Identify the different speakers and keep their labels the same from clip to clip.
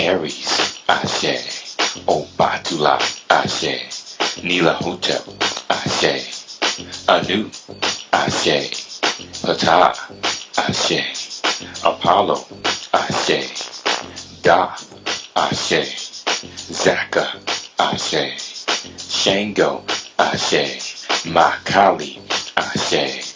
Speaker 1: Aries, Ashe. Obatula, Ashe. Nila Hotel, Ashe. Anu, Ashe. Ptah, Ashe. Apollo, Ashe. Da, Ashe. Zaka, Ashe. Shango, Ashe. Makali, Ashe.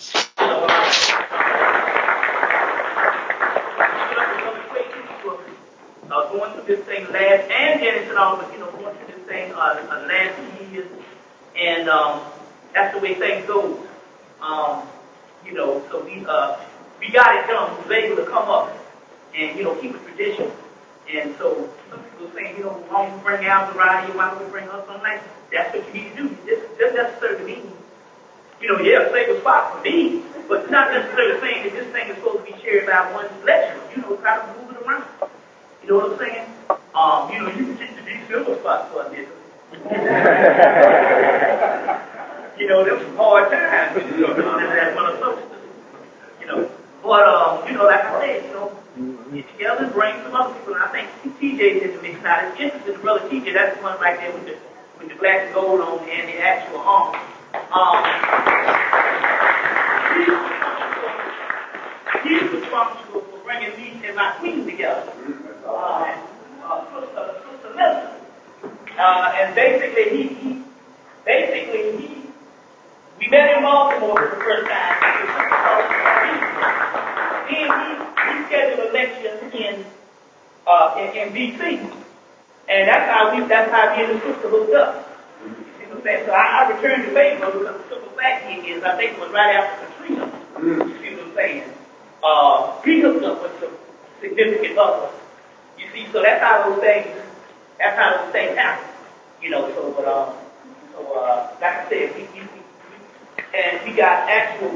Speaker 2: Going through this thing last and Genesis, but going through this thing last years, and that's the way things go. So we got it done. We was able to come up and keep a tradition. And so some people are saying, why don't we bring out around here? Why don't we bring us something like that? That's what you need to do. This doesn't necessarily mean, save a spot for me, but it's not necessarily saying that this thing is supposed to be shared by one lecturer. Try to move it around. You know what I'm saying? You can get the December spot for a nigga. There was some hard times, that's one of those. But, like I said, get together and bring some other people. And I think TJ's in the mix now. It's interesting, brother TJ, that's the one right there with the black and gold on and the actual arm. He's responsible for bringing me and my queen together. Sister Nelson. And basically, we met in Baltimore for the first time. Then he scheduled a lecture in DC, and that's how me and the sister hooked up. You see what I'm saying? So I returned the favor because the simple fact is, I think it was right after Katrina. You see what I'm saying? He hooked up with some significant others. You see, so that's how those things happen. Like I said,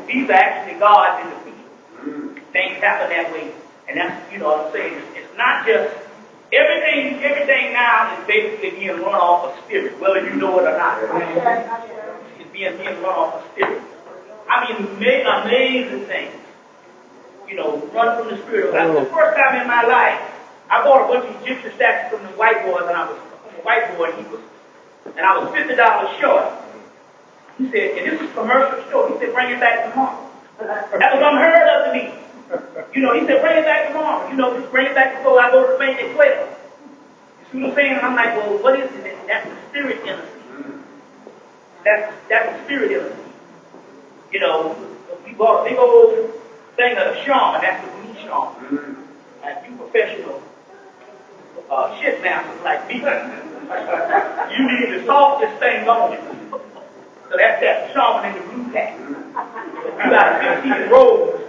Speaker 2: these are actually gods in the future. Things happen that way, and that's, what I'm saying. It's not just everything now is basically being run off of spirit, whether you know it or not. It's being run off of spirit. I mean, amazing things. Run from the spirit. That's the first time in my life I bought a bunch of Egyptian statues from the white boys, and I was $50 short. He said, and this is commercial short. He said, bring it back tomorrow. That was unheard of to me. He said, bring it back tomorrow. Just bring it back before I go to Spain at 12. You see what I'm saying? And I'm like, well, what is it? That's the spirit in us. That's the spirit in us. We bought a big old thing of the shaman. That's the blue shaman. Like you professional shit masters like me. You need to solve this thing going. So that's that shaman in the blue pack. We got 15 rows.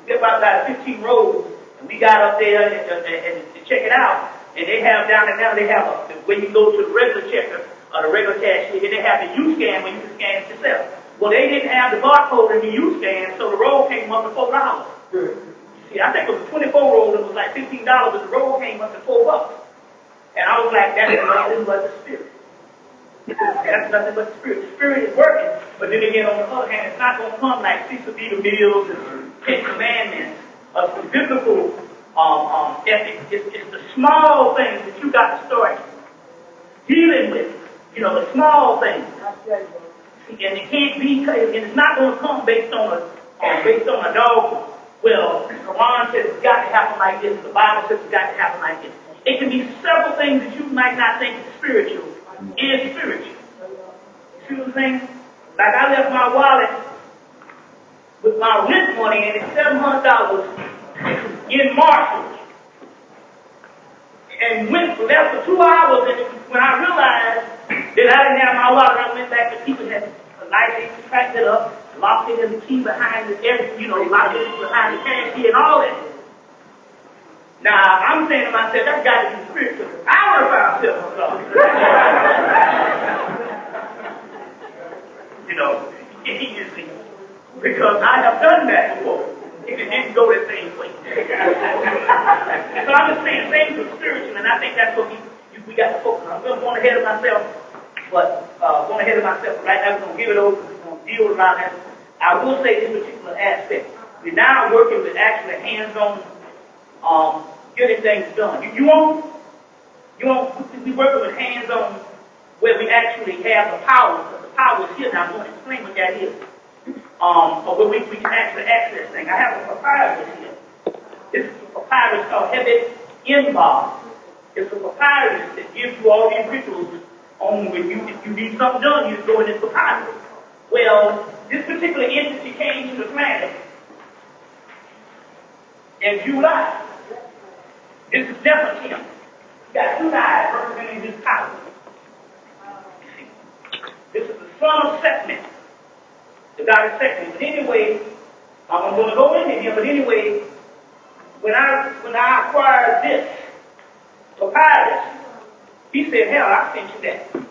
Speaker 2: Get about 15 rows. And we got up there and check it out. And they have down they have when you go to the regular checker or the regular cashier, they have the U-scan where you can scan it yourself. Well, they didn't have the barcode in the U-scan, so the roll came up to $4. See, I think it was a 24 roll, it was like $15, but the roll came up to $4. And I was like, that's nothing but the spirit. That's nothing but the spirit. The spirit is working, but then again, on the other hand, it's not going to come like 6 of the meals and 10 commandments of some biblical ethics. It's the small things that you got to start dealing with. The small things. And it can't be, and it's not going to come based on a dogma. Well, the Quran says it's got to happen like this, and the Bible says it's got to happen like this. It can be several things that you might not think is spiritual. Is spiritual. You see what I'm saying? Like I left my wallet with my rent money and it's $700 in Marshall's. And went for that for 2 hours, and when I realized that I didn't have my wallet, I went back to people that politely packed it up, locked it in the key behind it, locked it behind the cashier and all that. Now, I'm saying to myself, that's got to be spiritual. I want to find easy, because I have done that before. If it didn't go the same way. So I'm just saying, things are spiritual, and I think that's what we got to focus on. I'm going ahead of myself, but right now we're going to give it over, we're going to deal around that. I will say this particular aspect. We're now working with actually hands-on getting things done. You want, we working with hands on where we actually have the power, because the power is here now. I'm going to explain what that is. Or where we can actually access things. I have a papyrus here. This is a papyrus called Hemmitt. It's a papyrus that gives you all these rituals on when if you need something done, you go in this papyrus. Well, this particular entity came to the planet in July. This is Nefertem. He got two eyes representing his power. This is the son of Sekhmet, the god of Sekhmet. But anyway, I'm going to go into him. But anyway, when I acquired this papyrus, he said, "Hell, I sent you that." You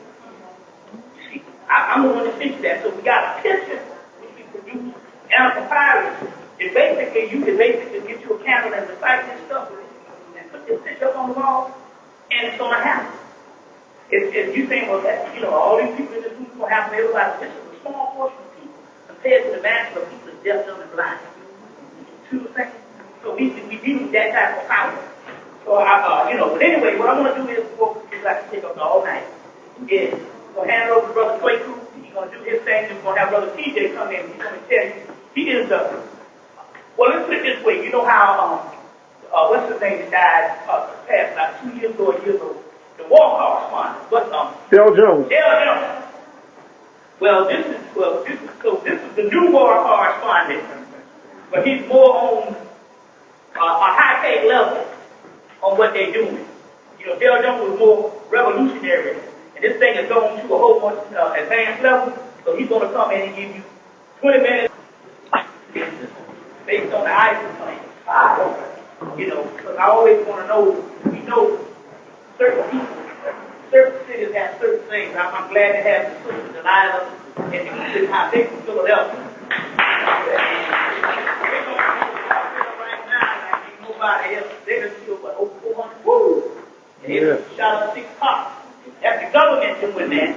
Speaker 2: see, I'm the one that sent you that. So we got a picture which we produced and a papyrus. You can basically get you a candle and recite this stuff and put this picture up on the wall, and it's going to happen. If you think, well, that, all these people in this room going to happen, everybody, this is a small portion of people compared to the mass of people that's deaf, dumb, and blind. Two things. So we deal with that type of power. So but anyway, what I'm going to do is, because I can take up all night, is we're going to hand it over to Brother Quaku. He's going to do his thing, and we're going to have Brother TJ come in. He's going to tell you, he is the, well, let's put it this way. You know how, what's his name that died, passed about 2 years ago, a year ago? The war correspondent. What's
Speaker 3: Dale Jones.
Speaker 2: Dale Jones. Well, this is the new war correspondent, but he's more on a high-tech level on what they're doing. Dale Jones was more revolutionary, and this thing has gone to a whole much advanced level, so he's going to come in and give you 20 minutes based on the ISIS plan. Because I always want to know, we know certain people, certain cities have certain things. I'm glad to have the sister Delilah and I think from Philadelphia. Right now, nobody else. They're going to kill over 400. Woo! They shot up 6 cops. That's the government doing that,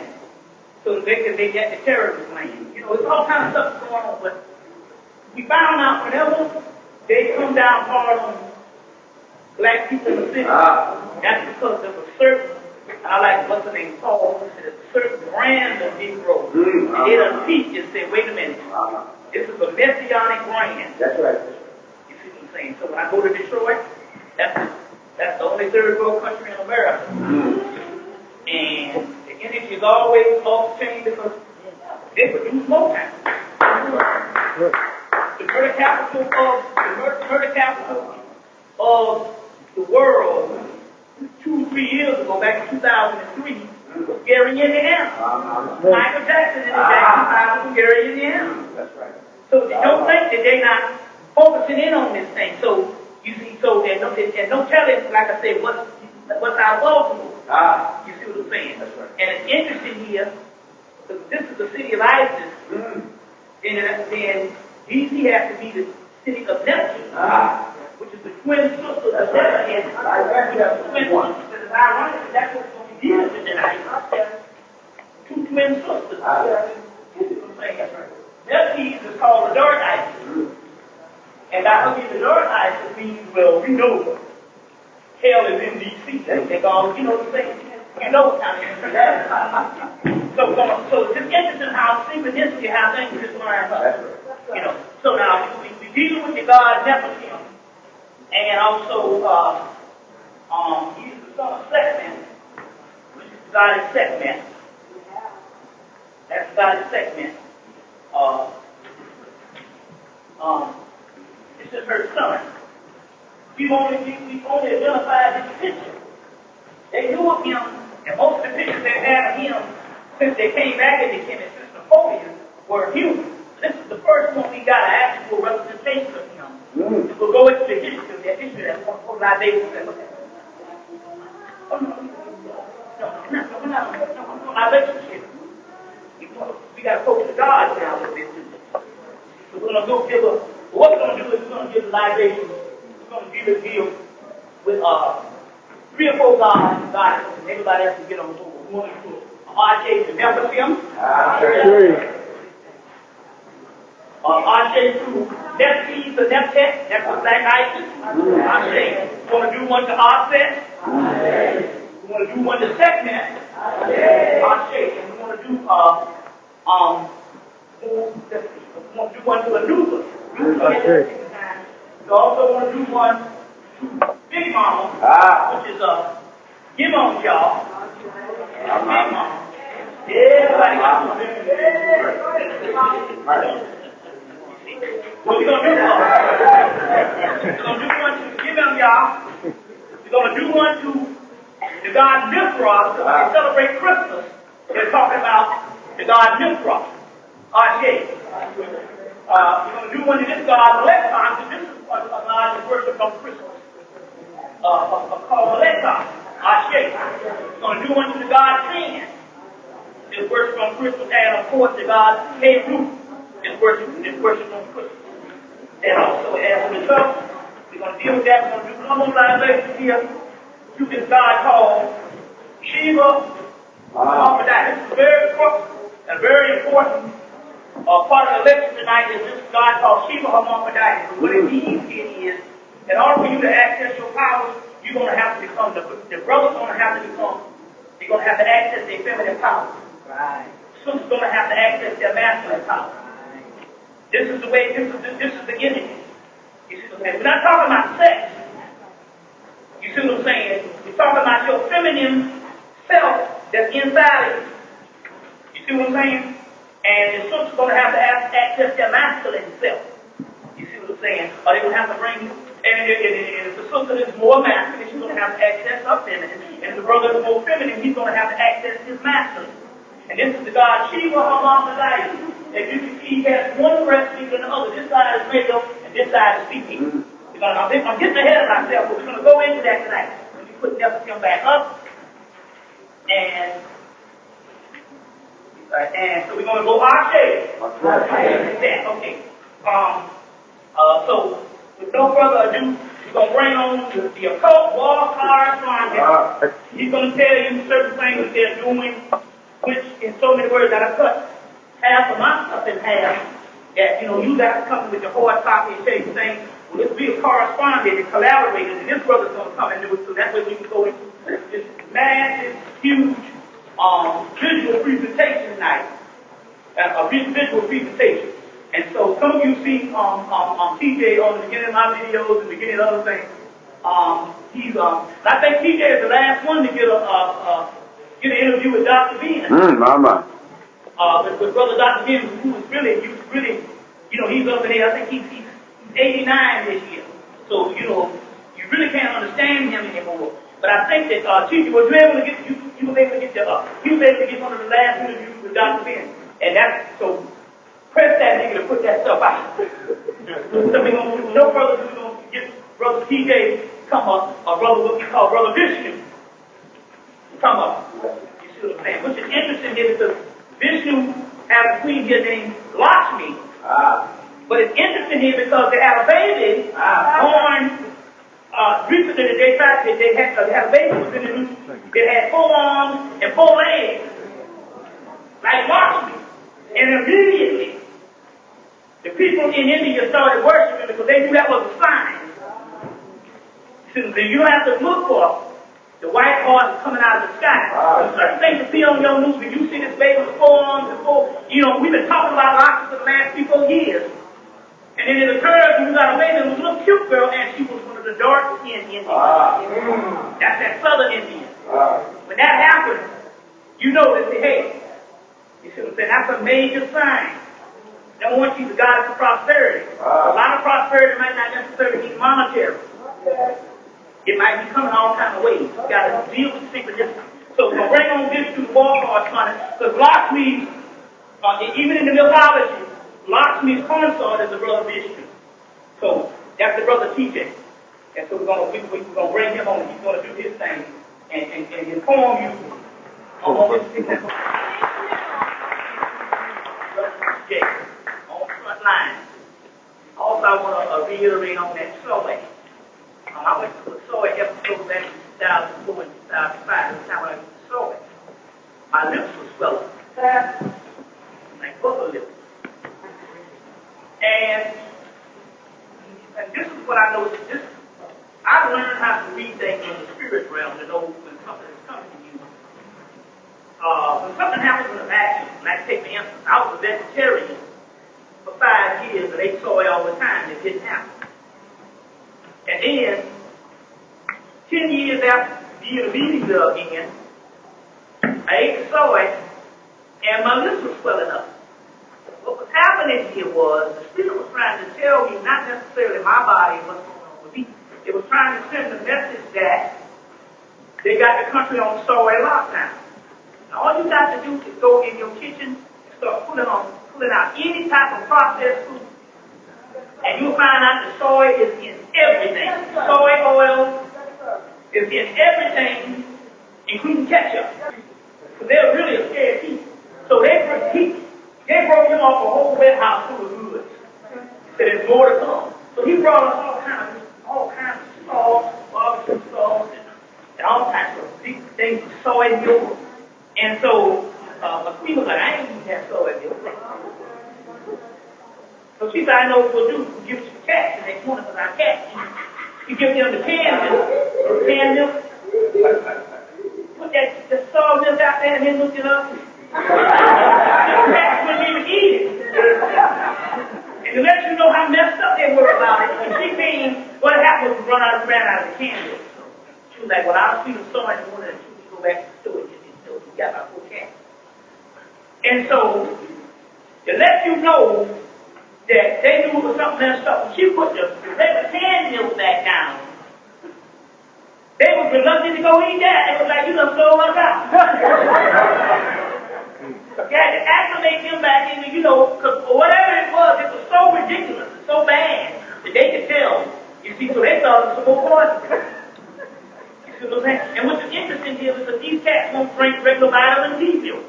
Speaker 2: so that they get the terrorist plan. It's all kind of stuff going on, but we found out whenever they come down hard on black people in the city, that's because there's a certain, I like what's the name, Paul, there's a certain brand of Negro. And they done peaked and said, wait a minute, this is a messianic brand.
Speaker 4: That's right.
Speaker 2: You see what I'm saying? So when I go to Detroit, that's the only third world country in America. And the energy is always off the chain because they produce more time. The murder capital of the world 2-3 years ago, back in 2003, was Gary, Indiana. Michael Jackson in the Jackson 5 was Gary, Indiana.
Speaker 4: That's right.
Speaker 2: So don't think that they're not focusing in on this thing. So you see, and don't tell it, like I said, what's our Baltimore. You see what I'm saying?
Speaker 4: That's right.
Speaker 2: And it's interesting here, because this is the city of Isis, then DC has to be the city of Neptune, which is the twin sisters of Neptune. Which is the twin sisters. That is ironic. That's what's going to be dealing with tonight. 2 twin sisters. You see what I'm saying? That's right. Neptune is called the dark Isis. And that would be the dark Isis means, well, we know hell is in DC. They go, what I'm saying? You know what kind of energy that is. So it's just interesting how synchronicity, how things just line up. So now we deal with the god Nefertem, and also he's the son of Sekhmet, which is the god of Sekhmet. That's the god of Sekhmet. This is her son. We only identified his picture. They knew of him, and most of the pictures they've had of him since they came back into Kemet, since Napoleon, were human. This is the first one we got an actual representation of him. We'll go into the history of that history of that civilization. Our relationship. We got to focus the gods now a little bit too. So we're going to go give what we're going to do is we're going to give the libation. We're going to give a deal with 3 or 4 gods, and everybody else can get on board. We want to do Arche to Nefertem. Arche to Nephthys, the Nephtet, that's the black Isis. Arche. We want to do one to Offset. We want to do one to Sekhmet. And we want to do we want to do one to Anuba. We also want to do one to Big Mama, which is give on y'all. Big Mama. Everybody got one. What we're going to do? We're going to do one to give them y'all. We're going to do one to the god Nefertem. So when they celebrate Christmas, they're talking about the god Nefertem. We're going to do one to this god Electron, because this is a god that's worshipped on Christmas. Called Electron. We're going to do one to the god Pan. It's worshipped on Christmas, and of course the god Hemmitt is worshipped on Christmas. And also, as a result, we're going to deal with that. We're going to do one more libation here to this god called Shiva Aphrodite. This is very important and very important part of the lecture tonight. Is this god called Shiva Aphrodite. What it means is, in order for you to access your powers, you're going to have to become the brother's going to have to become. They're going to have to access their feminine power. Right. Sister's going to have to access their masculine power. This is the way. This is the image. You see what I'm saying? We're not talking about sex. You see what I'm saying? We're talking about your feminine self that's inside of you. You see what I'm saying? And the sister's going to have to access their masculine self. You see what I'm saying? Or they're going to have to bring. And if the sister is more masculine, she's going to have to access her feminine. And if the brother is more feminine, he's going to have to access his masculine. And this is the god Shiva Aphrodite. As you can see, he has one breast bigger than the other. This side is male, and this side is female. I'm getting ahead of myself, but we're going to go into that tonight. Let me put Nefertem back up. And so we're going to go Ashe. Okay. So, with no further ado, we're going to bring on the occult wall correspondent. He's going to tell you certain things that they're doing, which, in so many words, that I cut half of my stuff in half. That, you guys come with your hard copy and say things. Well, let's be a correspondent and collaborators, and this brother's going to come and do it, so that way we can go into this massive, huge visual presentation tonight. A visual presentation. And so some of you see TJ on the beginning of my videos and the beginning of other things. I think TJ is the last one to get an interview with Dr. Ben. With Brother Dr. Ben, who was really, he's up in there. I think he's 89 this year. So, you really can't understand him anymore. But I think that TJ was able to get he was able to get one of the last interviews with Dr. Ben. And that's so. Press that nigga to put that stuff out. So we're going to do no further. We're going to get Brother TJ come up, or what we call Brother Vishnu come up. You see what I'm saying? Which is interesting here because Vishnu has a queen here named Lakshmi. But it's interesting here because they have a baby born recently. They had a baby within the news. It had 4 arms and 4 legs, like Lakshmi. And immediately, the people in India started worshiping because they knew that was a sign. So you don't have to look for the white horse coming out of the sky. There's certain things you see on your news when you see this baby with 4 arms and 4. We've been talking about Lakshmi for the last 3-4 years. And then it occurred when you got a baby, there was a little cute girl, and she was one of the dark-skinned Indians. That's that southern Indian. When that happened, you know that, hey, you see what I'm saying? That's a major sign. Number one, she's a goddess of prosperity. A lot of prosperity might not necessarily be monetary. It might be coming all kinds of ways. You got to deal with synchronicity. So we're going to bring on this to the ball correspondent, because Lakshmi, even in the mythology, Lakshmi's consort is the brother Vishnu. So that's the brother TJ. And so we're going to bring him on, and he's going to do his thing and inform you on what this thing is. On the front line. Also, I want to reiterate on that soy. I went to the soy episode back in 2004 and 2005. That's how I went to soy. My lips were swelling. Like buffalo lips. And this is what I noticed. I've learned how to read things in the spirit realm to know when something is coming to you. When something happens in a vacuum, like take for instance, I was a vegetarian for 5 years and ate soy all the time. It didn't happen. And then, 10 years after the year of eating again, I ate the soy and my lips were swelling up. What was happening here was the spirit was trying to tell me, not necessarily my body, what's going on with me. It was trying to send the message that they got the country on soy lockdown. Now, all you got to do is go in your kitchen and start pulling out any type of processed food. And you'll find out the soy is in everything. Soy oil is in everything, including ketchup. So they're really a scared people. So they broke him off a whole warehouse full of goods. He said there's more to come. So he brought us all kinds of sauce, barbecue sauce, and all types of big things, soy milk. And so my queen was like, I ain't eating that soy milk. So she said, I know what we'll do. We'll give it to the cats the next morning because our cats you give them the canned milk. Put the soy milk out there and then look it up. The cats wouldn't even eat it. And to let you know how messed up they were about it, when she came, what happened was we ran out of the canned milk. She was like, well, I'll feed them soy in the morning and she go back to the store and get this milk. We got our 4 cats. And so, to let you know that they knew it was something messed up. When she put the regular canned milk back down, they was reluctant to go eat that. They was like, you done sold us out. You had to acclimate them back into, because whatever it was so ridiculous, so bad, that they could tell. You see, so they thought it was some more poison. You see what I'm saying? And what's interesting here is that these cats won't drink regular vitamin D milk.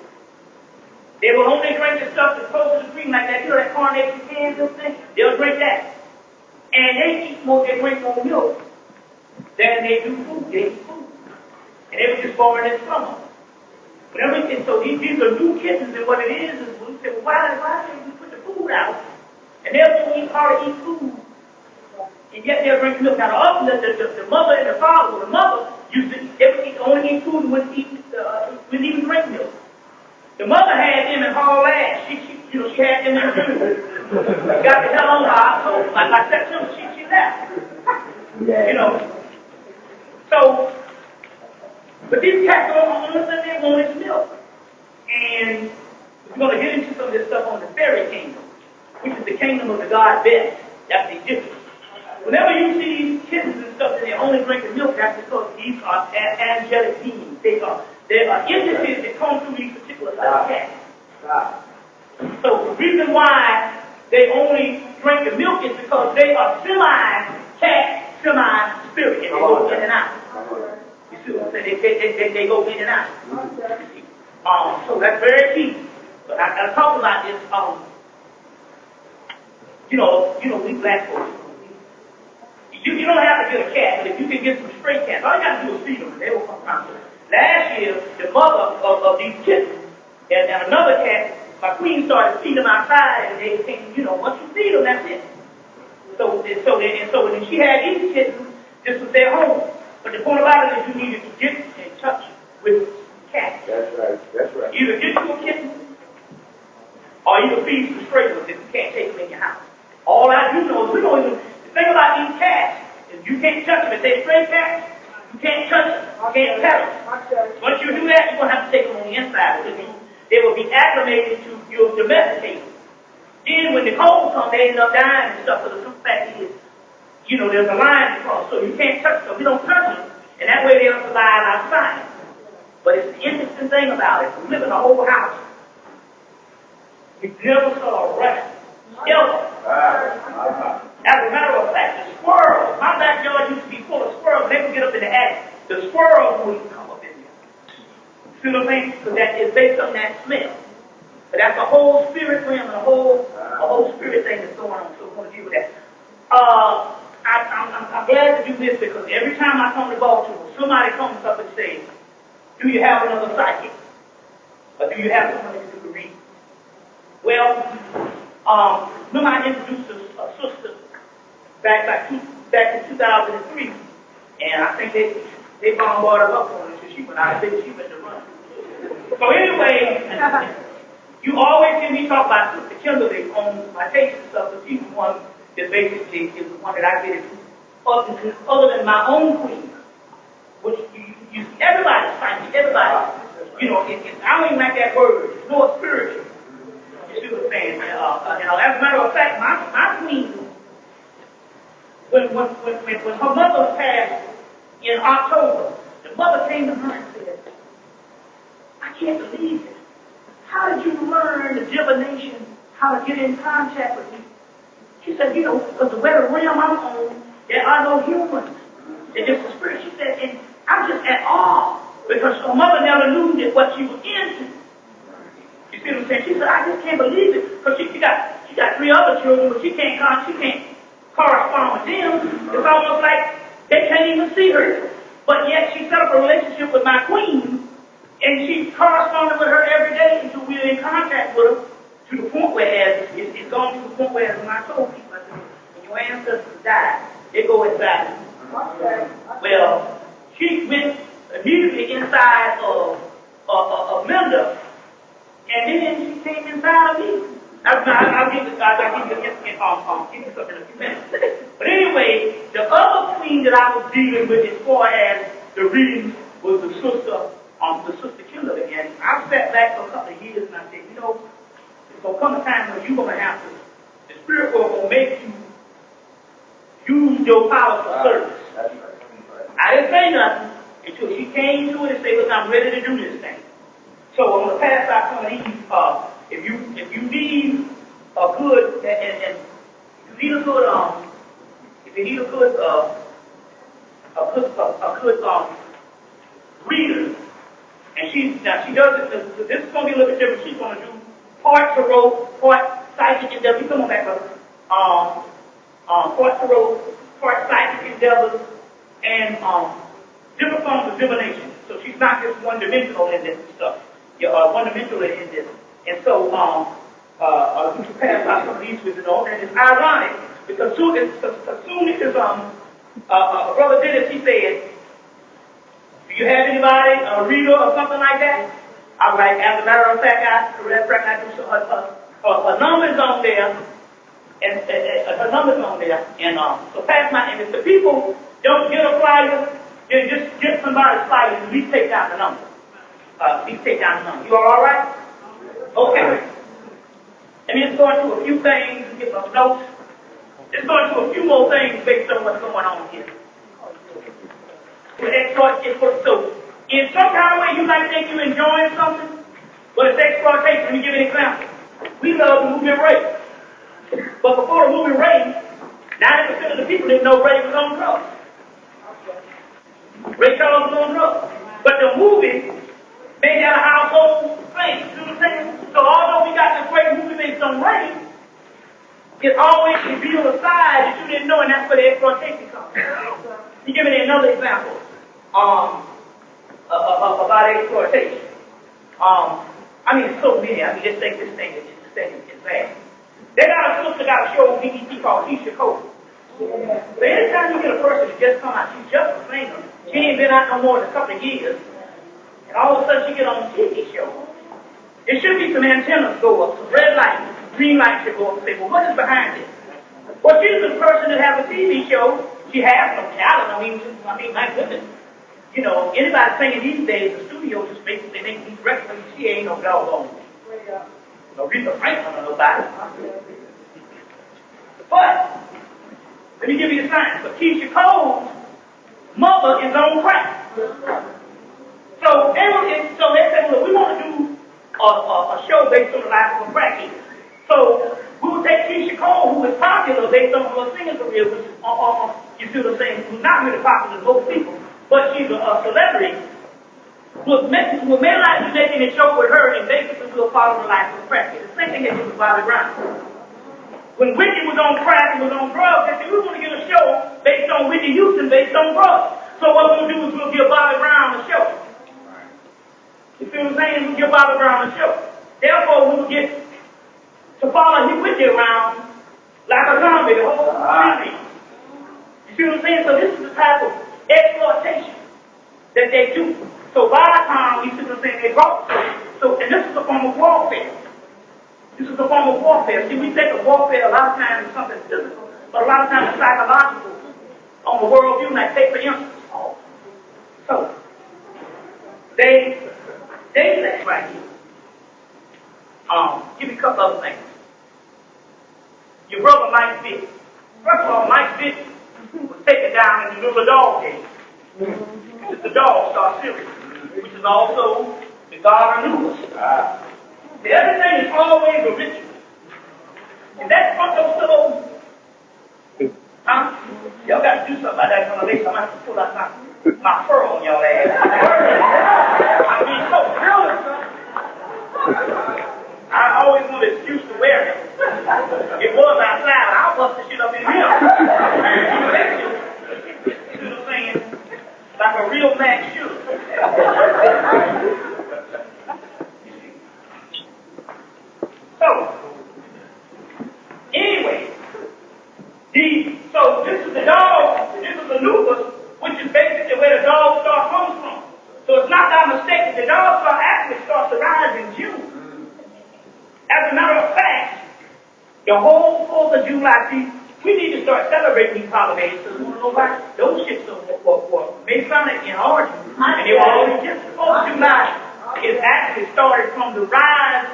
Speaker 2: They will only drink the stuff that's close to the cream, like that, that carnation canned milk thing. They'll drink that. And they drink more milk than they do food. They eat food. And they were just born in their stomach. So these are new kittens, and what it is we say, well, why didn't we put the food out? And they'll eat hard to eat food. And yet they'll drink milk. Now the mother and the father, well, the mother used to only eat food and wouldn't even drink milk. The mother had them in Hall Ash. She had them in food. Got the hell on her. So like September, she left.
Speaker 3: Yeah.
Speaker 2: So, but these cats don't understand they want is milk. And we're going to get into some of this stuff on the fairy kingdom, which is the kingdom of the god Beth. That's the Egyptians. Whenever you see these kittens and stuff and they only drink the milk, that's because these are angelic beings. They are entities that come through these particular cats. So the reason why they only drink the milk is because they are semi-cat, semi-spirit, and they go in and out. You see what I'm saying? They go in and out. So that's very key. But I talk about this, we black folks. You don't have to get a cat, but if you can get some stray cats, all you got to do is feed them, and they will come around. Last year, the mother of these kittens and another cat, my queen started feeding them outside, and they came, once you feed them, that's it. So when she had these kittens, this was their home. But the point about it is you needed to get in touch with cats.
Speaker 3: That's right.
Speaker 2: Either get you a kitten, or you can feed some stray ones if you can't take them in your house. All I do know is the thing about these cats is you can't touch them. If they're stray cats, you can't touch them. You can't pet them. Once you do that, you're going to have to take them on the inside because they will be acclimated to your domesticated. Then when the cold comes, they end up dying and stuff. But the fact is, there's a line to cross, so you can't touch them. We don't touch them, and that way they'll survive outside. But it's the interesting thing about it. We live in a whole house. We never saw a rat. Ever. As a matter of fact, the squirrels, my backyard used to be full of squirrels. They would get up in the attic. The squirrels wouldn't come up in there. See what I'm saying? So that is based on that smell. But that's a whole spirit realm and a whole spirit thing that's going on. So we're going to deal with that. I'm glad to do this because every time I come to Baltimore, somebody comes up and says, do you have another psychic? Or do you have someone that you can read? Well, remember I introduced a sister back in 2003 And I think they bombarded her up on it until she went out. I think she went to run. So anyway, you always hear me talk about Sister Kimberly on my tapes and stuff, but she's the one that basically is the one that I get it other than my own queen, which you everybody's fighting, everybody. You know, I don't even like that word. It's more spiritual. You see what I'm saying? As a matter of fact, my queen, when her mother passed in October, the mother came to her and said, I can't believe it. How did you learn the divination, how to get in contact with me? She said, because the weather realm I'm on, there are no humans. It's just the spirit. She said, and I'm just at awe because her mother never knew that what she was into. You see what I'm saying? She said, I just can't believe it because she got 3 other children, but she can't correspond with them. It's almost like they can't even see her. But yet she set up a relationship with my queen, and she corresponded with her every day until we were in contact with her to the point where it's gone to the point where when I told people, I said, when your ancestors die, they go inside. Well, she went immediately inside of Linda, and then she came inside of me. I'll give you something in a few minutes. But anyway, the other queen that I was dealing with as far as the readings was the sister Killer again. I sat back for a couple of years and I said, there's going to come a time when you're going to have to, the spirit world will make you use your power for service. I didn't say nothing until she came to it and said, look, I'm ready to do this thing. So I'm going to pass out some of these. If you need a good reader, and she does it. This is going to be a little bit different. She's going to do part tarot, part psychic endeavor. Come on back, brother. Part tarot, part psychic endeavors, and different forms of divination. So she's not just one-dimensional in this stuff. You're one-dimensional in this. And so, we can pass out some of these with and it's ironic because soon as Brother Dennis, he said, do you have anybody, a reader or something like that? I was like, as a matter of fact, I do her number's on there, and her number's on there, and so pass my, and if the people don't get a flyer, then just get somebody's flyer and at least take down the number. You all right? Okay. Let me just go into a few things, get some notes. Just go into a few more things based on what's going on here. So, in some kind of way, you might think you're enjoying something, but it's exploitation. Let me give you an example. We love the movie Ray. But before the movie Ray, 90% of the people didn't know Ray was on drugs. Ray Charles was on drugs. But the movie made that a household thing. You know what I'm saying? So although we got this great movie based on Ray, it always revealed a side that you didn't know, and that's where the exploitation comes. You give me another example about exploitation. So many. This thing is bad. They got a sister got a show on BET called Keisha Cole. So anytime you get a person that just come out, she's just a singer. She ain't been out no more than a couple of years. And all of a sudden she get on a TV show. There should be some antennas go up, some red lights, green lights should go up and say, well, what is behind this? Well, she's the person that has a TV show. She has some talent. My goodness. Anybody singing these days, the studio just basically make these records. She ain't no doggone. No Rita Franklin or nobody. But, let me give you the sign. But Keisha Cole's mother is on crack. So they said, look, we want to do a show based on the life of a crackhead. So we will take Keisha Cole, who is popular based on her singing career, which you see what I'm saying, who's not really popular to most people, but she's a celebrity. We'll may like to making a show with her, and basically we'll follow the life of a crackhead. The same thing happened with Bobby Brown. When Whitney was on crack and was on drugs, they said, we want to get a show based on Whitney Houston based on drugs. So what we'll do is we'll give Bobby Brown a show. You see what I'm saying? We'll give Bobby Brown a show. Therefore, we will get to follow him with you around like a zombie the whole series. You see what I'm saying? So this is the type of exploitation that they do. So by the time, you see what I'm saying, they brought, and this is a form of warfare. This is a form of warfare. See, we think of warfare a lot of times as something physical, but a lot of times it's psychological on the worldview. Like, take for instance, so they say right here. Give me a couple other things. Your brother Mike Vick. First of all, Mike Vick was taken down in the middle of the dog cage. It's the dog star Sirius, which is also the god Anubis. Everything is always a ritual. Is that front door still open? Huh? Y'all got to do something about that on the later. I'm going to have to pull out my fur on y'all ass. I mean, so brilliant. I always want an excuse to wear it. It was outside. I'll bust the shit up in here. You know what I'm saying? Like a real man should. So, anyway, so this is the dog, this is Anubis, which is basically where the dog star comes from. So it's not that mistake. The dog star actually starts to rise in June. As a matter of fact, the whole 4th of July, see, we need to start celebrating these holidays because we don't know why those shits were Masonic in origin. And they were always just 4th of July is actually started from the rise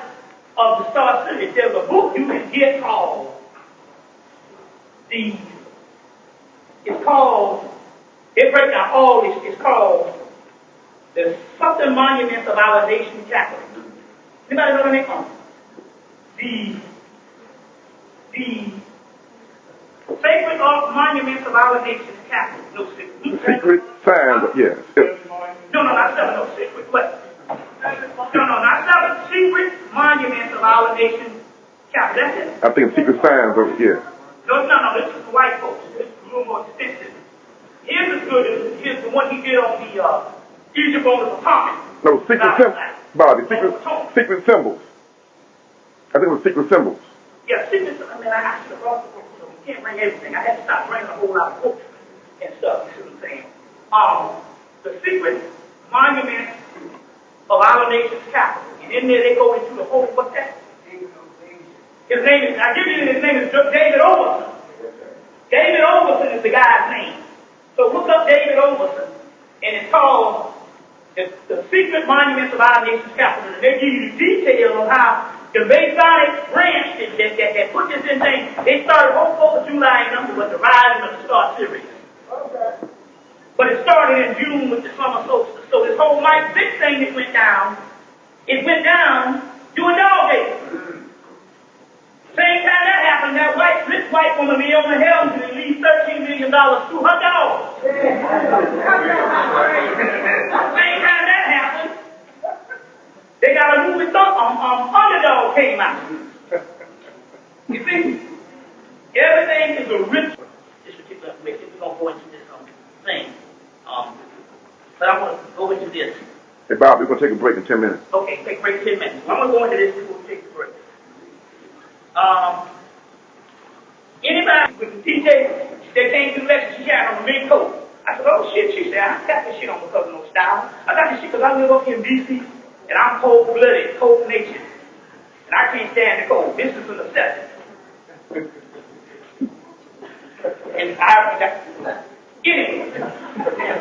Speaker 2: of the Star Sirius. There's a book you can get called it breaks down all this, it's called the something monuments of our nation capital. Anybody know what they call it? The sacred monuments of our nation's capital. No secret.
Speaker 4: Secret signs, yes.
Speaker 2: No, not seven, no secret. What? No, not seven. Secret monuments of our nation's capital. That's it.
Speaker 4: I think secret signs over here.
Speaker 2: No, this is for white folks. This is a little more extensive. Here's as good as here's the one he did on the Egypt on the Potomac.
Speaker 4: No, secret symbols. Bobby, secret symbols. I think it was secret symbols.
Speaker 2: Yeah, secret symbols. I mean, I should have brought the book, so we can't bring everything. I had to stop bringing a whole lot of books and stuff. You see what I'm saying? The secret monuments of our nation's capital. And in there they go into the whole, what's that? His name is, I give you his name is David Overson. David Overson is the guy's name. So look up David Overson, and it's called the Secret Monuments of Our Nation's Capital. And they give you the detail of how the Masonic branch that put this in thing, they started on 4th of July in number with the rising of the Star Sirius. Okay. But it started in June with the summer solstice. So this whole Mike Vick thing that went down, it went down during dog days. Same time that happened, this white woman be on the helm and leave $13 million to her dog. Same time that happened, they got a movie Underdog came out. You see, everything is a ritual. This particular information, we're going to go into this thing. But I want to go into this.
Speaker 4: Hey, Bob, we're going to take a break in 10 minutes.
Speaker 2: Okay, take a break in 10 minutes. I'm going to go into this before we take the break. Anybody with the DJ that came to the lecture, she had on a mink coat. I said, oh shit, she said, I got this shit on because of no style. I got this shit because I live up here in D.C. and I'm cold-blooded, cold-natured. And I can't stand the cold. This is a necessity. And anyway,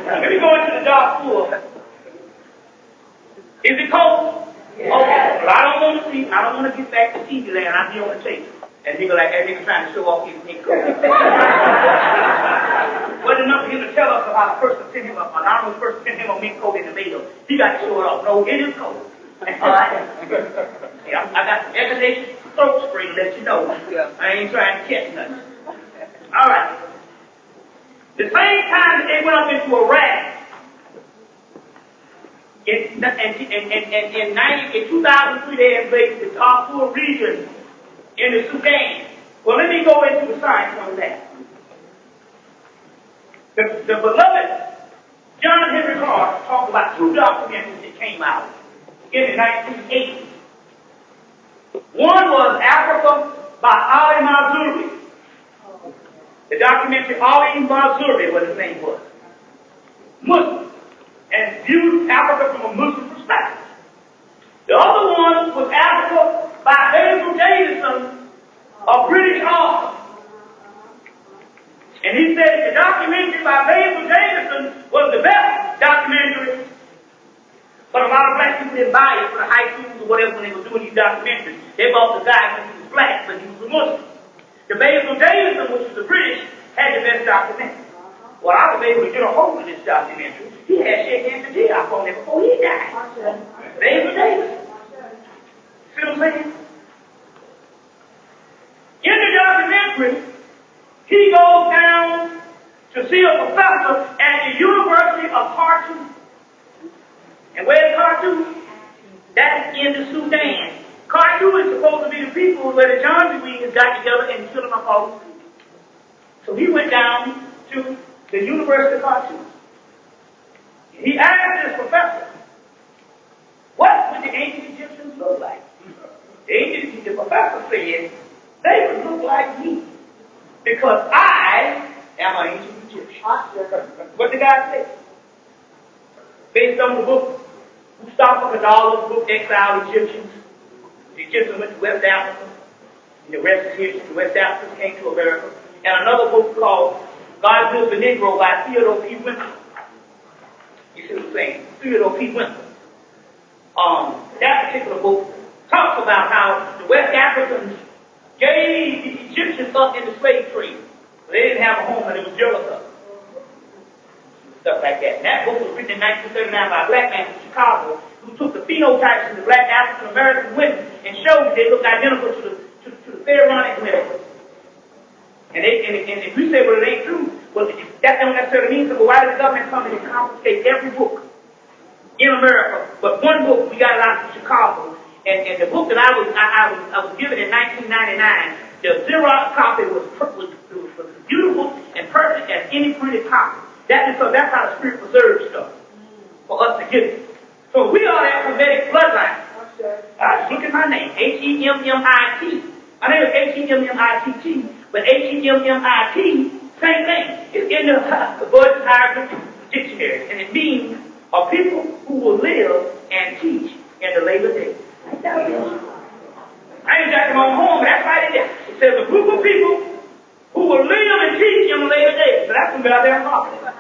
Speaker 2: let me go into the dark pool. Is it cold? Okay. Well, I don't want to see, I don't want to get back to TV land. I'll be on the tape. And nigga like that nigga trying to show off his nigga. Wasn't enough for him to tell us about a person sent him an anonymous person sent him a mink coat in the mail. He got to show it off. No, it is cold. Alright? See, I got the Exhalation throat spray to let you know. I ain't trying to catch nothing. Alright. The same time that they went up into Iraq, in 2003 they invaded the Darfur region in the Sudan. Well, let me go into the science on that. The beloved John Henry Clark talked about two documentaries that came out in the 1980s. One was Africa by Ali Mazrui. The documentary Ali Mazrui, what his name was. Muslim, and viewed Africa from a Muslim perspective. The other one was Africa by Basil Davison, a British author. And he said the documentary by Basil Davison was the best documentary. But a lot of black people didn't buy it for the high schools or whatever when they were doing these documentaries. They bought the guy because he was black, but he was a Muslim. The Basil Davison, which was the British, had the best documentary. Well, I was able to get a hold of this documentary. He had Sheikh Anthony up on it before he died. Basil Davison. See what I'm saying? In the documentary, he goes down to see a professor at the University of Khartoum. And where's Khartoum? That's in the Sudan. Khartoum is supposed to be the people where the John Dewey's got together and killed them up all the people. So he went down to the University of Khartoum. He asked this professor, what would the ancient Egyptians look like? The professor said, they would look like me, because I am an ancient Egyptian. What the guy said? Based on the book, Mustafa Kadala's book, Exiled Egyptians. The Egyptians went to West Africa, and the rest is history. The West Africans came to America. And another book called God Built the Negro by Theodore P. Winthrop. You see what I'm saying? Theodore P. Winthrop. That particular book talks about how the West Africans gave the Egyptians up in the slave trade. They didn't have a home and it was jealous of them. Stuff like that. And that book was written in 1939 by a black man from Chicago who took the phenotypes of the black African American women and showed that they looked identical to the pharaonic women. And if you say, well, it ain't true, well, that don't necessarily mean so. Well, why did the government come and confiscate every book in America? But one book we got it out from Chicago, and the book that I was given in 1999, the Xerox copy was beautiful and perfect as any printed copy. That's how the Spirit preserves stuff for us to get it. So we are that Hemmitt bloodline. Look at my name, Hemmitt. My name is Hemmitt, but Hemmitt, same thing. It's in the Boyd's Hieroglyphic Dictionary, and it means a people who will live and teach in the later days. I ain't got them on home, but that's right there. It says a group of people who will live and teach in the later days. So that's some goddamn talking about.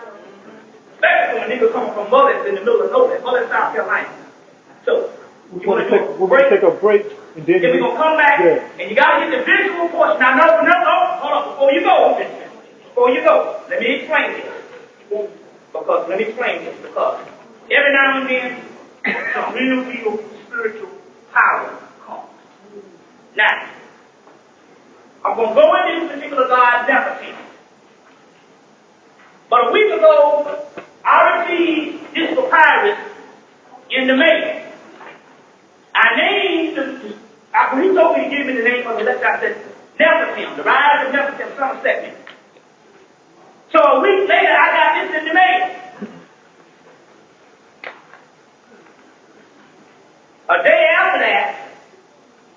Speaker 2: Especially when niggas coming from Mullins in the middle of nowhere, Mullins, South Carolina. So, we're going to take a break, and then we're going to come back, and you got to get the visual portion. Now, no, hold on, before you go, let me explain this. Because every now and then, some real spiritual power comes. Now, I'm going to go into this particular God, Nefertem. But a week ago, I received this papyrus in the mail. I named when he told me to give me the name of the letter, I said, Nefertem, the rise of Nefertem, son of Sekhmet. So a week later, I got this in the mail. A day after that,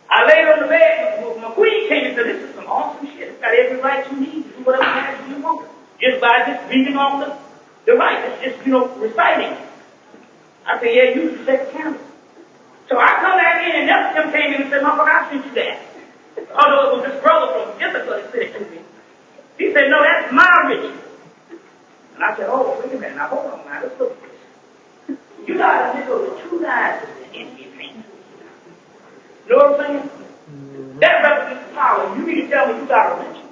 Speaker 2: I laid on the bed. My queen came and said, this is some awesome shit. It's got every right you need to do whatever you want. Just by just reading off the right. It's just, reciting. I said, yeah, you can take the camera. So I come back in and Nefertem came in and said, motherfucker, I sent you that. Although it was this brother from Ithaca that said it to me. He said, no, that's my ritual. And I said, oh, wait a minute, now hold on, now let's look at this. You got a nickel with two lines in your paint. You know what I'm saying? That represents the power. You need to tell me you got a ritual.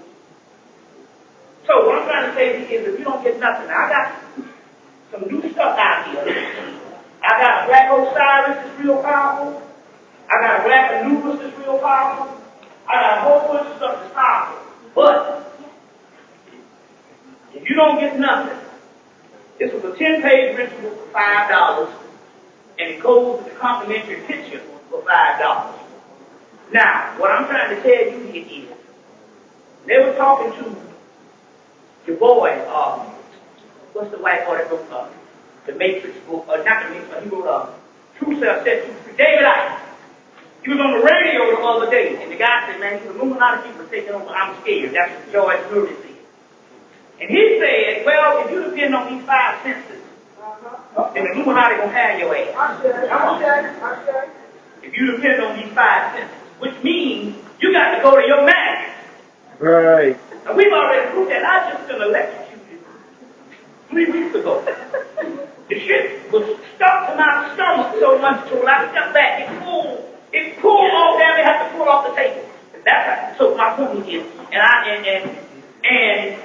Speaker 2: So what I'm trying to say is if you don't get nothing, now I got some new stuff out here. I got a black Osiris that's real powerful. I got a black Anubis that's real powerful. I got a whole bunch of stuff that's powerful. But if you don't get nothing, this was a 10-page ritual for $5, and it goes with a complimentary picture for $5. Now, what I'm trying to tell you here is, they were talking to your boy, what's the white boy that wrote the Matrix book, not the Matrix, but he wrote True Self, Set True Free. David Icke. He was on the radio the other day, and the guy said, man, the Illuminati people are taking over, I'm scared. That's what George Sirius said. And he said, well, if you depend on these five senses, And the Illuminati gonna have your ass. If you depend on these five senses, which means you got to go to your master.
Speaker 3: Right.
Speaker 2: And we've already proved that. I just been electrocuted 3 weeks ago. The shit was stuck to my stomach so much till I stepped back. It pulled off down. They had to pull off the table. That's how. So my point is, and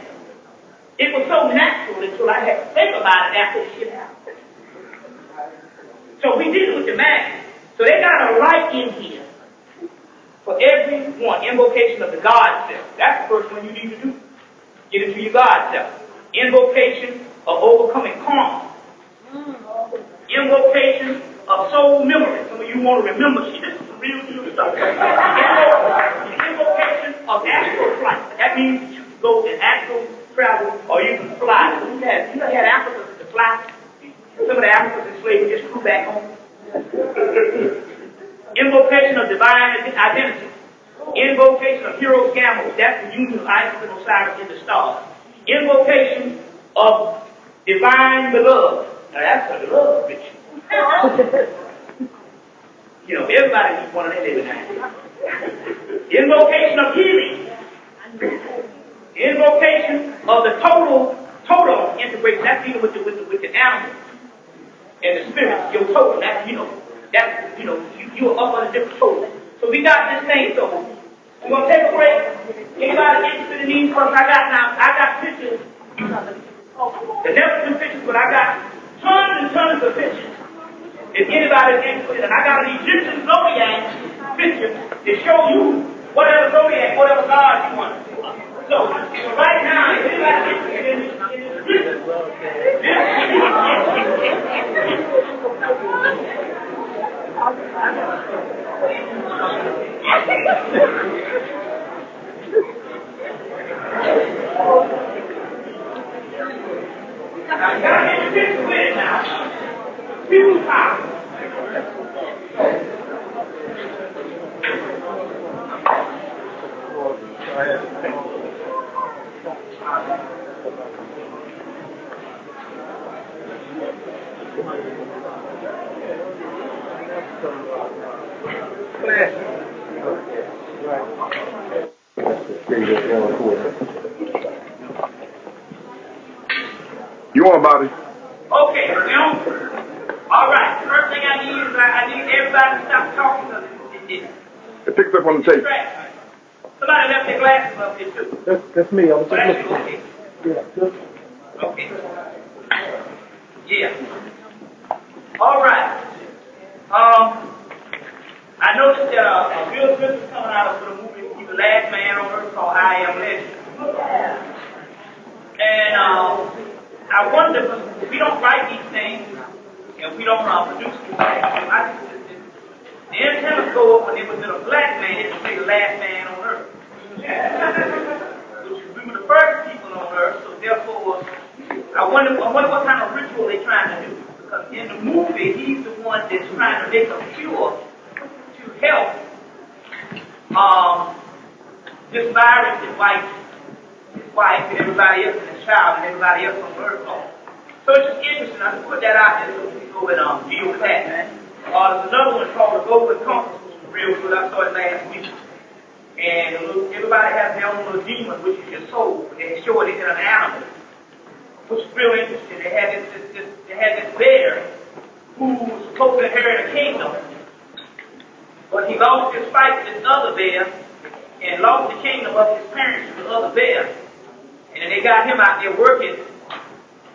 Speaker 2: it was so natural until I had to think about it after the shit happened. So we did it with the man. So they got a light in here for every one. Invocation of the God self. That's the first one you need to do. Get into your God self. Invocation of overcoming karma. Invocation of soul memory. Some of you want to remember shit. This is real deal stuff. Invocation of astral flight. That means that you can go in astral travel or you can fly. You had Africans to fly. Some of the Africans in slavery just flew back home. Invocation of divine identity. Invocation of heroes gambles. That's the union of Isis and Osiris in the stars. Invocation of divine beloved. Now that's a love bitch. You know, everybody needs one of them every night. Invocation of healing. Invocation of the total integration. That's even with the animals and the spirit. Your total. You're up on a different total. So we got this thing. So we're gonna take a break. Anybody interested in these? Because I got pictures. The Nefertem pictures, but I got tons and tons of pictures. If anybody's interested, and I got an Egyptian zodiac picture to show you whatever zodiac, whatever god you want. So right now, if anybody's interested in this picture, now, you gotta get your picture with it now. People's power.
Speaker 4: You want Bobby?
Speaker 2: Okay, all right. First thing I need is I need everybody to stop talking because
Speaker 4: It picks up on the tape.
Speaker 2: Somebody left their glasses up here too.
Speaker 3: That's me. I was just looking.
Speaker 2: Okay.
Speaker 3: Yeah.
Speaker 2: Okay. Yeah. All right. I noticed that Bill Smith is coming out with a movie. He's the last man on earth called I Am Legend. And I wonder, if we don't write these things and we don't produce these things, the antennas go up when it was in a black man, it would say the last man on earth. We were the first people on earth, so therefore, I wonder what kind of ritual they're trying to do. Because in the movie, he's the one that's trying to make a cure to help this virus that wipes his wife and everybody else and his child and everybody else on earth. So it's just interesting. I can put that out there so we can go and deal with that, man. There's another one called The Golden Compass, which was real good. I saw it last week. And everybody has their own little demon, which is your soul. They show it in an animal, which is real interesting. They had this bear who was supposed to inherit a kingdom, but he lost his fight with this other bear and lost the kingdom of his parents to the other bear. And then they got him out there working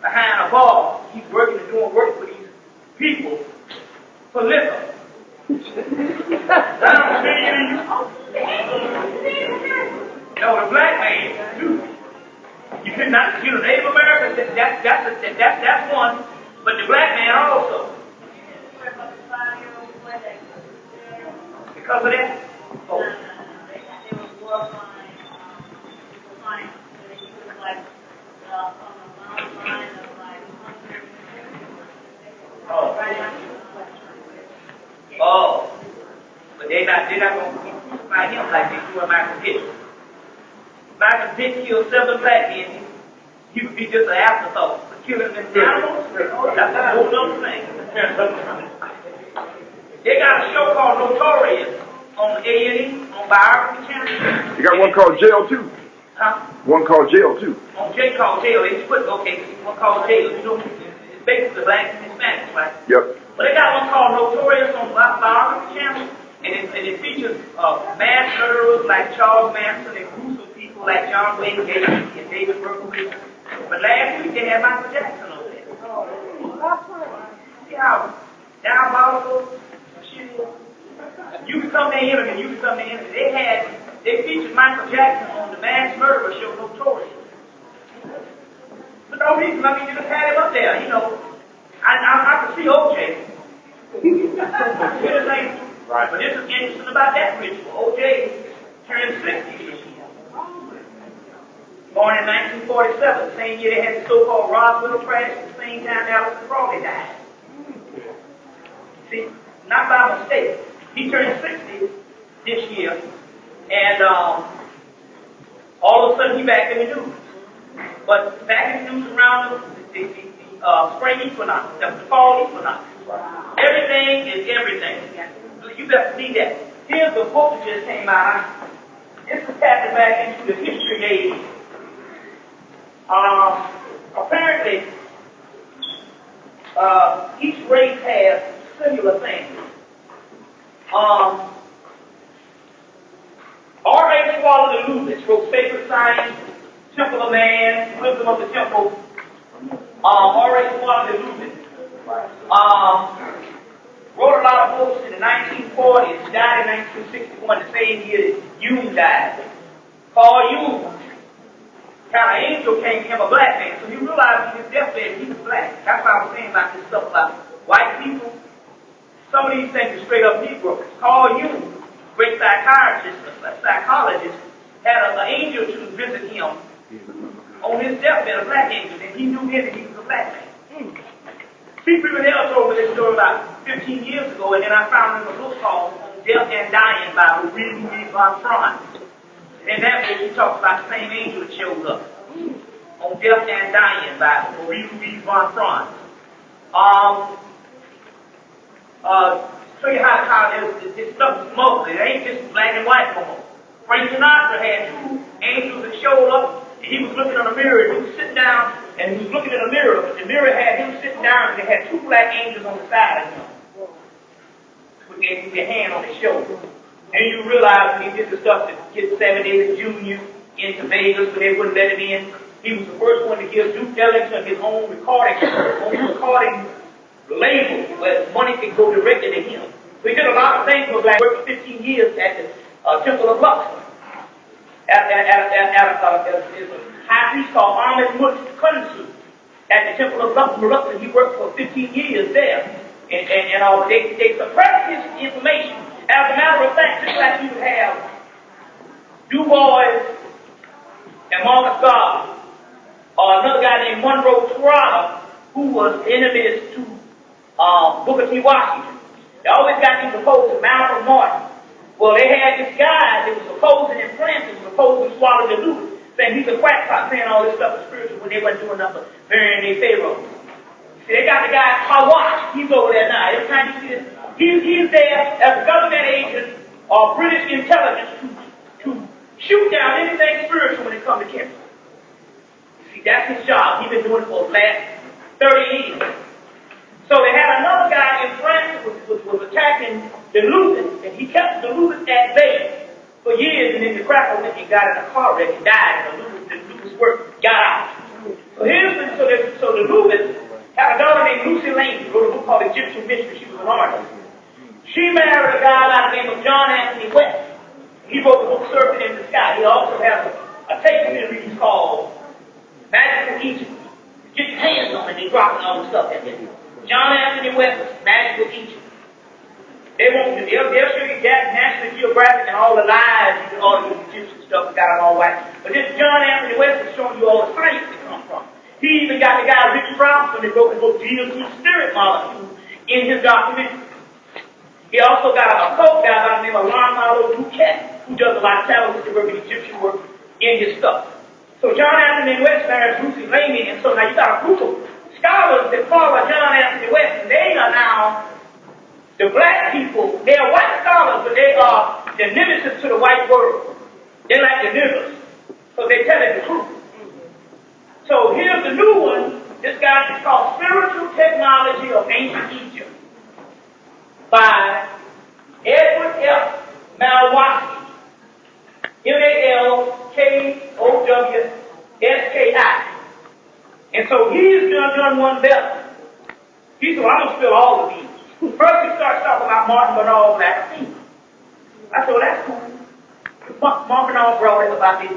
Speaker 2: behind a bar. He's working and doing work for these people for liquor. No, the black man, you cannot, Native Americans, that's one, but the black man also. Because of that. Oh. Oh, but they're not going to crucify him like they do in Michael Pitt. Michael Pitt killed 7 black men. He would be just an afterthought. But killing them animals. That's a whole other thing. They got a show called Notorious on A&E, on Biography Channel.
Speaker 4: You got one called Jail too.
Speaker 2: Huh?
Speaker 4: One called Jail too.
Speaker 2: On J called Jail. They just put, okay, one called Jail. You know, it's basically black and Hispanic, right?
Speaker 4: Yep.
Speaker 2: But they got one called Notorious on Biography Channel. And it features mass murderers like Charles Manson and gruesome people like John Wayne Gacy and David Berkowitz. But last week they had Michael Jackson on there. See how diabolical shit is? You can come there and you can come there and they featured Michael Jackson on the mass murderer show Notorious. For no reason, I mean, you just had him up there, you know. I could see OJ. Right. But this is interesting about that ritual. OJ turned 60 this year. Born in 1947, the same year they had the so-called Roswell crash, the same time Alice Crawley died. See, not by mistake. He turned 60 this year, and all of a sudden he's back in the news. But back in the news around the spring equinox, the fall equinox. Everything is everything. You better see that. Here's the book that just came out. This is tapping back into the history age. Apparently, each race has similar things. R.A. Swallow the Lubitsch wrote Sacred Science, Temple of Man, Wisdom of the Temple. R.A. Swallow the Lubitsch. Wrote a lot of books in the 1940s, died in 1961, the same year that Jung died. Carl Jung, kind of angel came to him, a black man, so he realized in his deathbed he was black. That's why I was saying about this stuff about white people. Some of these things are straight up Negroes. Carl Jung, great psychiatrist, a psychologist, had an angel to visit him on his deathbed, a black angel, and he knew him and he was a black man. People else told me this story about 15 years ago, and then I found in a book called Death and Dying by Louis von Franz. In that book, he talks about the same angel that showed up. On Death and Dying by Louis von Franz. Show you how this stuff is multiple. It ain't just black and white no more. Frank Sinatra had two angels that showed up, and he was looking in a mirror, and he was sitting down, and he was looking in a mirror, but the mirror had him sitting down, and they had two black angels on the side of him, with their hand on his shoulder. And you realize when he did the stuff to get Sammy Davis Jr. into Vegas, but they wouldn't let him in. He was the first one to give Duke Ellington his own recording label where money could go directly to him. So he did a lot of things for black. Worked for 15 years at the Temple of Luxor. At a high priest called Ahmed Mutkunsu at the Temple of Luxor. He worked for 15 years there. And they suppressed his information. As a matter of fact, just like you have Du Bois and Marcus Garvey, or another guy named Monroe Trotter, who was enemies to Booker T. Washington. They always got these opposed to Malcolm Martin. Well, they had this guy that was opposing in France and was opposing Swallow the Lubitsch, saying he's a quackpot, saying all this stuff is spiritual when they wasn't doing nothing but burying their pharaohs. See, they got the guy Hawash. He's over there now. Every time you see this, he's there as a government agent or British intelligence to shoot down anything spiritual when it comes to chemistry. See, that's his job. He's been doing it for the last 30 years. So they had another guy in France who was attacking the Lutherans, and he kept the Lutherans at bay for years, and then the cracker went and got in a car wreck and died, and the Lutherans work got out. So the Lutherans had a daughter named Lucy Lane, who wrote a book called Egyptian Mystery. She was an artist. She married a guy by the name of John Anthony West. He wrote the book Serpent in the Sky. He also has a tape series called Magical Egypt. Get your hands on it, they dropping all the stuff in there. John Anthony West, Magical Egypt. They'll show you that National Geographic and all the lies, all the Egyptian stuff, got it all right. But this John Anthony West is showing you all the science that come from. He even got the guy Richard Brownson that wrote the book Jesus with Spirit Molecule in his documentary. He also got an occult guy by the name of Ron Duquette, who does a lot of taoistic work and Egyptian work in his stuff. So John Anthony West married Lucy Lamy, and so now you got a group of scholars that follow John Anthony West, they are now the black people. They are white scholars, but they are the nemesis to the white world. They like the niggers, so they tell it the truth. So here's the new one. This guy is called Spiritual Technology of Ancient Egypt by Edward F. Malwowski, Malkowski. And so he's done one better. He said, well, I'm going to spill all of these. First he starts talking about Martin Bernard Blackstone. I said, well, that's cool. Martin Bernard brought it about the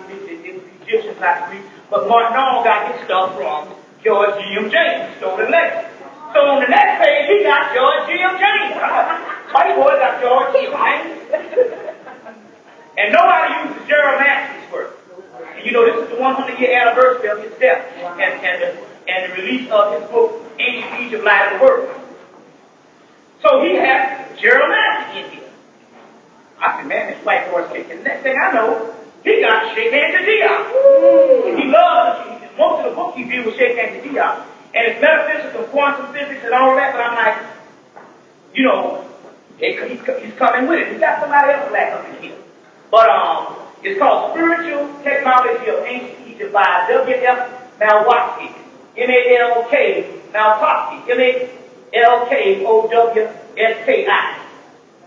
Speaker 2: Egyptians like Greek, but Martin Bernard got his stuff from George G.M. James, stolen legacy. So on the next page, he got George G.M. James. White boy got George G.M. James. And nobody uses Gerald Massey's work. And you know, this is the 100-year anniversary of his death and the release of his book, Ancient Egypt, Light of the World. So he has Gerald Massey in here. I said, man, this white boy's kicking. The next thing I know, he got Shake Hands to Dion. He loves it. Most of the book he did was Shake Hands to Dion. And it's metaphysics and quantum physics and all that, but I'm like, you know, he's coming with it. He got somebody else black up in here. But it's called Spiritual Technology of Ancient Egypt by W.F. Malkowski. M-A-L-K, Malkowski. M-A-L-K-O-W-S-K-I.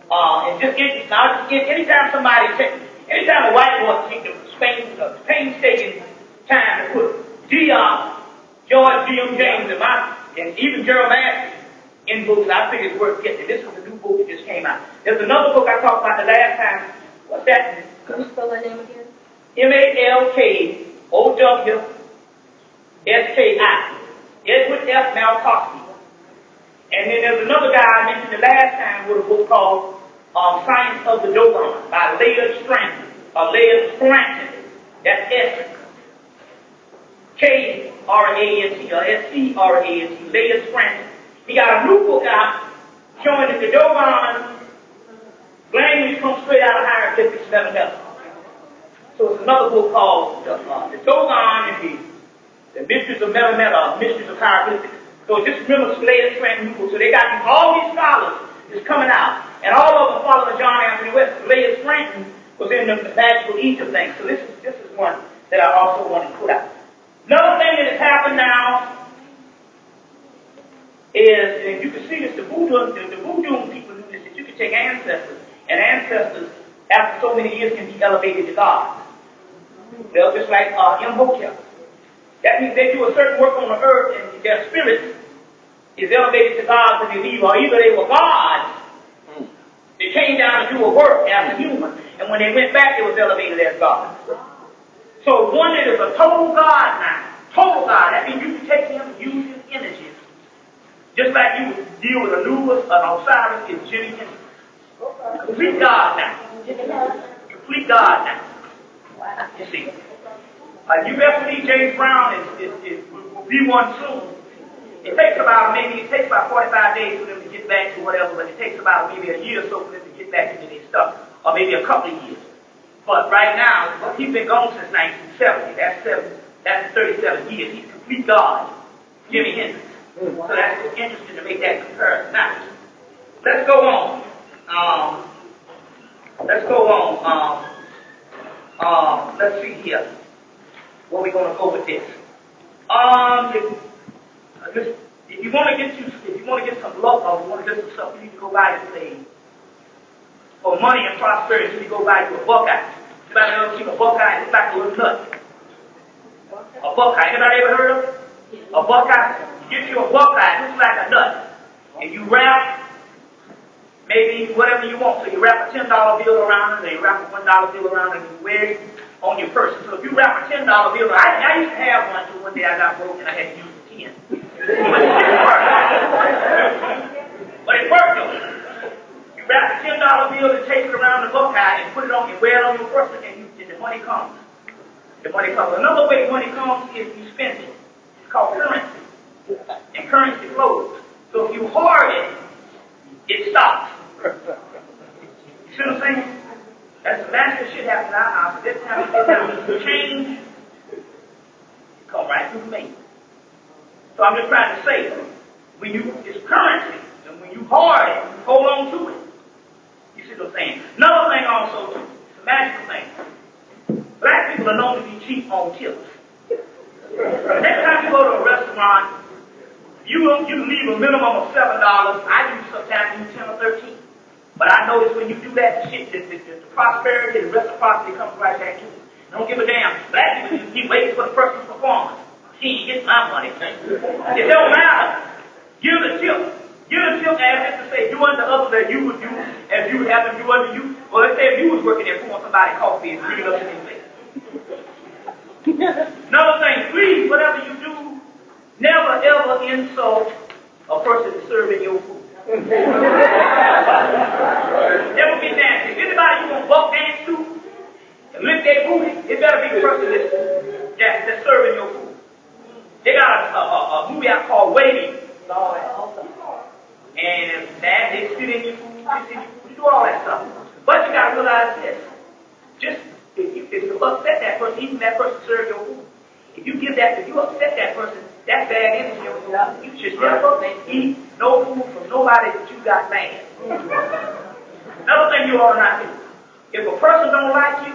Speaker 2: And just anytime anytime a white boy takes the painstaking time to put George G.M. James and even Gerald Massey in books, I think it's worth getting. This was a new book that just came out. There's another book I talked about the last time. What's that?
Speaker 5: Can you spell that name again?
Speaker 2: M-A-L-K-O-W-S-K-I. Edward F. Malkowski. And then there's another guy I mentioned the last time with a book called Science of the Dogma by Leah Scranton. That's S-K-R-A-N-T or S-C-R-A-N-T. Leah Scranton. He got a new book out showing that the Dogon language comes straight out of hieroglyphics, never heaven. So it's another book called the Dogon and the Mysteries of Metameta, Mysteries of Hieroglyphics. So just remember Leah Scranton. So they got all these scholars that's coming out, and all of them following John Anthony West. Leah Scranton was in the magical Egypt thing. So this is one that I also want to put out. Another thing that has happened now is, and you can see this, the voodoo people do this, that you can take ancestors, and ancestors, after so many years, can be elevated to God. They're just like Imhotep. That means they do a certain work on the earth, and their spirit is elevated to God when they leave, or either they were gods, they came down to do a work as a human, and when they went back, they was elevated as God. So one that is a total God now, total God, that means you can take him and use his energies, just like you would deal with Anubis, an Osiris, and Jimmy Hendrix. Complete God now. Complete God now. You see. You ever see James Brown will be one soon. It takes about 45 days for them to get back to whatever, but it takes about maybe a year or so for them to get back into their stuff, or maybe a couple of years. But right now, he's been gone since 1970. That's 37 years. He's complete God, Jimi Hendrix. So that's interesting to make that comparison. Now, let's go on. Let's see here. Where we going to go with this? If you want to get some luck, or you want to get some stuff, you need to go buy this thing. For money and prosperity, you need to go buy you a buckeye. Anybody ever seen a buckeye? It's like a little nut. A buckeye. Anybody ever heard of it? A buckeye? You get you a buckeye, it looks like a nut. And you wrap maybe whatever you want. So you wrap a $10 bill around it, and you wrap a $1 bill around it, and you wear it on your person. So if you wrap a $10 bill, I used to have one until one day I got broke and I had to use a 10. But it worked though. You wrap a $10 bill and take it around the buckeye and put it on and wear it on your person, and the money comes. The money comes. Another way money comes is you spend it. It's called currency. And currency flows. So if you hoard it, it stops. You see what I'm saying? That's the last shit happens in our house. This time we change, it come right through the main. So I'm just trying to say, when it's currency, and when you hoard it, hold on to it. You see what I'm saying? Another thing also, too, it's a magical thing. Black people are known to be cheap on tips. Next time you go to a restaurant, you leave a minimum of $7. I use sometimes use 10 or 13. But I notice when you do that, the prosperity, the reciprocity comes right back to you. Don't give a damn. Black people just keep waiting for the person's performance. She ain't getting my money. It don't matter. Give the tip. Give the tip as if to say, do unto others that you would do as you would have them do unto you. Or let's say if you was working there pouring somebody coffee and bringing it up in his face. Another thing, please, whatever you do, never ever insult a person that's serving your food. Never be nasty. If anybody you gonna buck dance to and lick their booty, it better be the person that's serving your food. They got a movie out called Waiting. And that they spit in your food, you do all that stuff. But you gotta realize this. Just if you upset that person, even that person serve your food. If you upset that person, that's bad energy. You should never eat no food from nobody that you got mad. Another thing you ought to not do. If a person don't like you,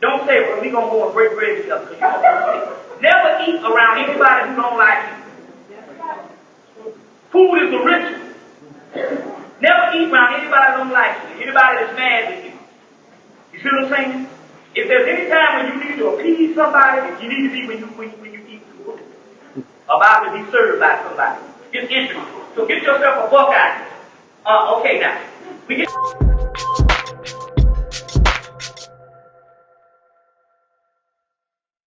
Speaker 2: don't say, well, we gonna go and break bread together, because you're gonna never eat around anybody who don't like you. Food is a ritual. Never eat around anybody who don't like you, anybody that's mad with you. You see what I'm saying? If there's any time when you need to appease somebody, you need to be when you eat food. About to be served by somebody. It's interesting. So get yourself a Buckeye. Okay now. We get